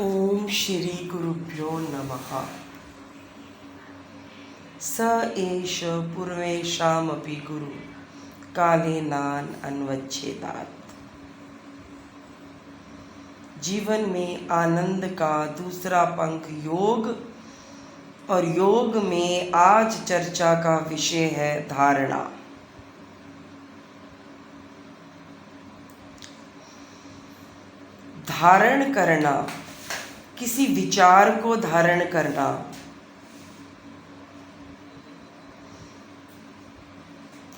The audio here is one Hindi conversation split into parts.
ओम श्री गुरुभ्यो नमः। स एष पूर्वेषामपि गुरु कालेनान अन्वच्छेदात्। जीवन में आनंद का दूसरा पंख योग, और योग में आज चर्चा का विषय है धारणा। धारण करना, किसी विचार को धारण करना,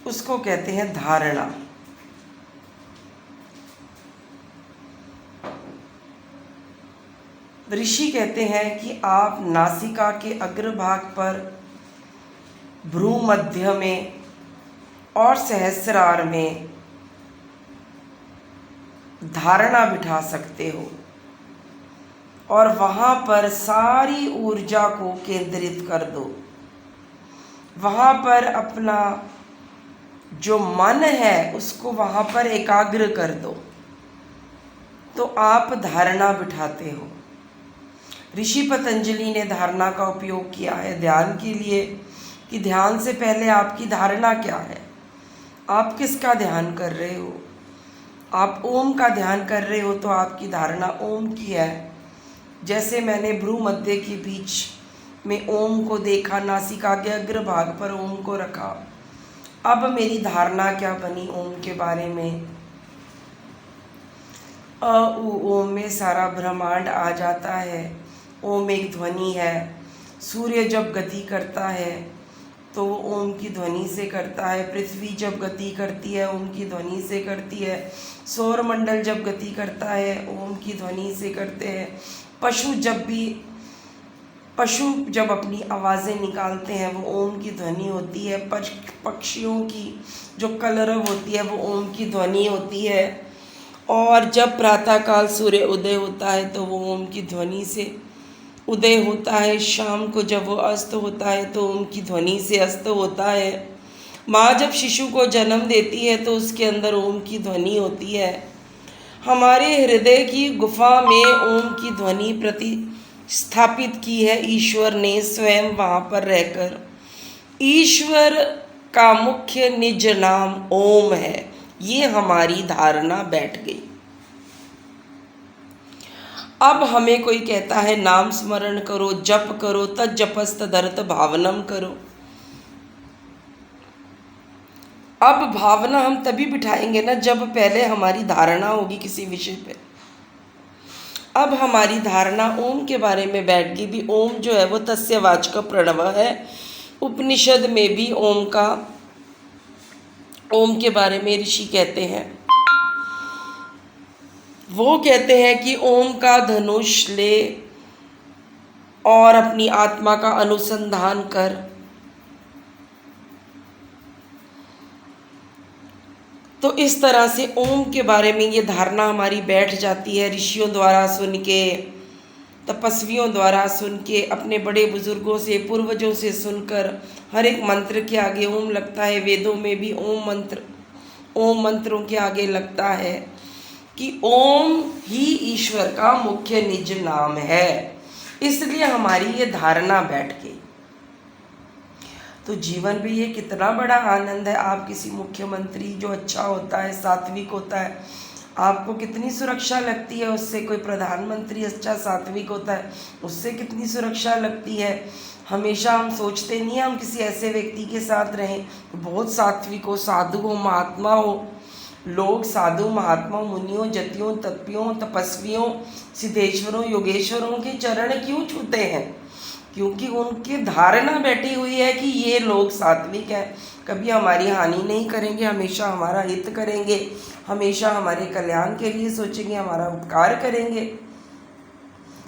उसको कहते हैं धारणा। ऋषि कहते हैं कि आप नासिका के अग्रभाग पर, भ्रू मध्य में और सहस्रार में धारणा बिठा सकते हो और वहाँ पर सारी ऊर्जा को केंद्रित कर दो। वहाँ पर अपना जो मन है उसको वहाँ पर एकाग्र कर दो, तो आप धारणा बिठाते हो। ऋषि पतंजलि ने धारणा का उपयोग किया है ध्यान के लिए, कि ध्यान से पहले आपकी धारणा क्या है, आप किसका ध्यान कर रहे हो। आप ओम का ध्यान कर रहे हो तो आपकी धारणा ओम की है। जैसे मैंने भ्रू मध्य के बीच में ओम को देखा, नासिका के अग्रभाग पर ओम को रखा, अब मेरी धारणा क्या बनी ओम के बारे में। ओम में सारा ब्रह्मांड आ जाता है। ओम एक ध्वनि है। सूर्य जब गति करता है तो ओम की ध्वनि से करता है। पृथ्वी जब गति करती है ओम की ध्वनि से करती है। सौरमंडल जब गति करता है ओम की ध्वनि से करते हैं। पशु जब अपनी आवाज़ें निकालते हैं वो ओम की ध्वनि होती है। पक्षियों की जो कलरव होती है वो ओम की ध्वनि होती है। और जब प्रातःकाल सूर्य उदय होता है तो वो ओम की ध्वनि से उदय होता है। शाम को जब वो अस्त होता है तो ओम की ध्वनि से अस्त होता है। माँ जब शिशु को जन्म देती है तो उसके अंदर ओम की ध्वनि होती है। हमारे हृदय की गुफा में ओम की ध्वनि प्रतिस्थापित की है ईश्वर ने स्वयं वहाँ पर रहकर। ईश्वर का मुख्य निज नाम ओम है। ये हमारी धारणा बैठ गई। अब हमें कोई कहता है नाम स्मरण करो, जप करो, तज्जपस्तदर्थ भावनम करो। अब भावना हम तभी बिठाएंगे ना जब पहले हमारी धारणा होगी किसी विषय पे। अब हमारी धारणा ओम के बारे में बैठ गई। भी ओम जो है वो तस्य वाचक प्रणव है। उपनिषद में भी ओम के बारे में ऋषि कहते हैं। वो कहते हैं कि ओम का धनुष ले और अपनी आत्मा का अनुसंधान कर। तो इस तरह से ओम के बारे में ये धारणा हमारी बैठ जाती है। ऋषियों द्वारा सुन के, तपस्वियों द्वारा सुन के, अपने बड़े बुजुर्गों से, पूर्वजों से सुनकर हर एक मंत्र के आगे ओम लगता है। वेदों में भी ओम मंत्रों के आगे लगता है कि ओम ही ईश्वर का मुख्य निज नाम है। इसलिए हमारी ये धारणा बैठ गई। तो जीवन में ये कितना बड़ा आनंद है। आप किसी मुख्यमंत्री जो अच्छा होता है, सात्विक होता है, आपको कितनी सुरक्षा लगती है उससे। कोई प्रधानमंत्री अच्छा सात्विक होता है, उससे कितनी सुरक्षा लगती है। हमेशा हम सोचते नहीं हैं हम किसी ऐसे व्यक्ति के साथ रहें बहुत सात्विक हो, साधु हो, महात्मा हो। लोग साधु, महात्मा, मुनियों, जतियों, तत्वियों, तपस्वियों, सिद्धेश्वरों, योगेश्वरों के चरण क्यों छूते हैं? क्योंकि उनकी धारणा बैठी हुई है कि ये लोग सात्विक हैं, कभी हमारी हानि नहीं करेंगे, हमेशा हमारा हित करेंगे, हमेशा हमारे कल्याण के लिए सोचेंगे, हमारा उपकार करेंगे।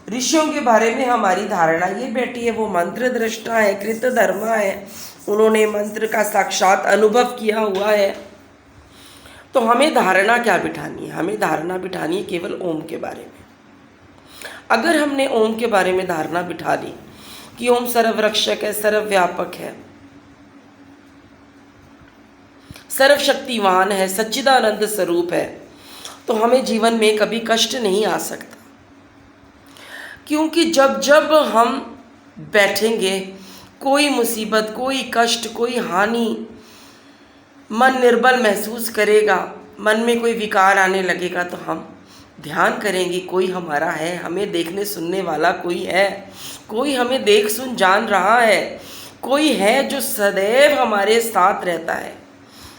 ऋषियों के बारे में हमारी धारणा ये बैठी है, वो मंत्र दृष्टा है, कृतधर्मा है, उन्होंने मंत्र का साक्षात अनुभव किया हुआ है। तो हमें धारणा क्या बिठानी है? हमें धारणा बिठानी है केवल ओम के बारे में। अगर हमने ओम के बारे में धारणा बिठा ली कि ओम सर्वरक्षक है, सर्वव्यापक है, सर्वशक्तिवान है, सच्चिदानंद स्वरूप है, तो हमें जीवन में कभी कष्ट नहीं आ सकता। क्योंकि जब जब हम बैठेंगे, कोई मुसीबत, कोई कष्ट, कोई हानि, मन निर्बल महसूस करेगा, मन में कोई विकार आने लगेगा, तो हम ध्यान करेंगे कोई हमारा है, हमें देखने सुनने वाला कोई है, कोई हमें देख सुन जान रहा है, कोई है जो सदैव हमारे साथ रहता है,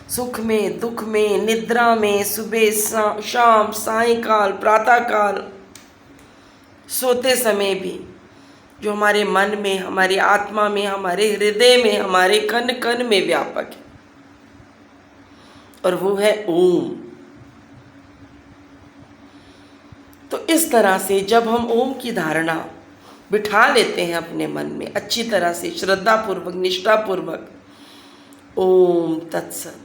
सुख में, दुख में, निद्रा में, सुबह शाम, सायंकाल, प्रातःकाल, सोते समय भी, जो हमारे मन में, हमारी आत्मा में, हमारे हृदय में, हमारे कण कण में व्यापक है, और वो है ओम। तो इस तरह से जब हम ओम की धारणा बिठा लेते हैं अपने मन में अच्छी तरह से, श्रद्धापूर्वक, निष्ठापूर्वक, ओम तत्सत।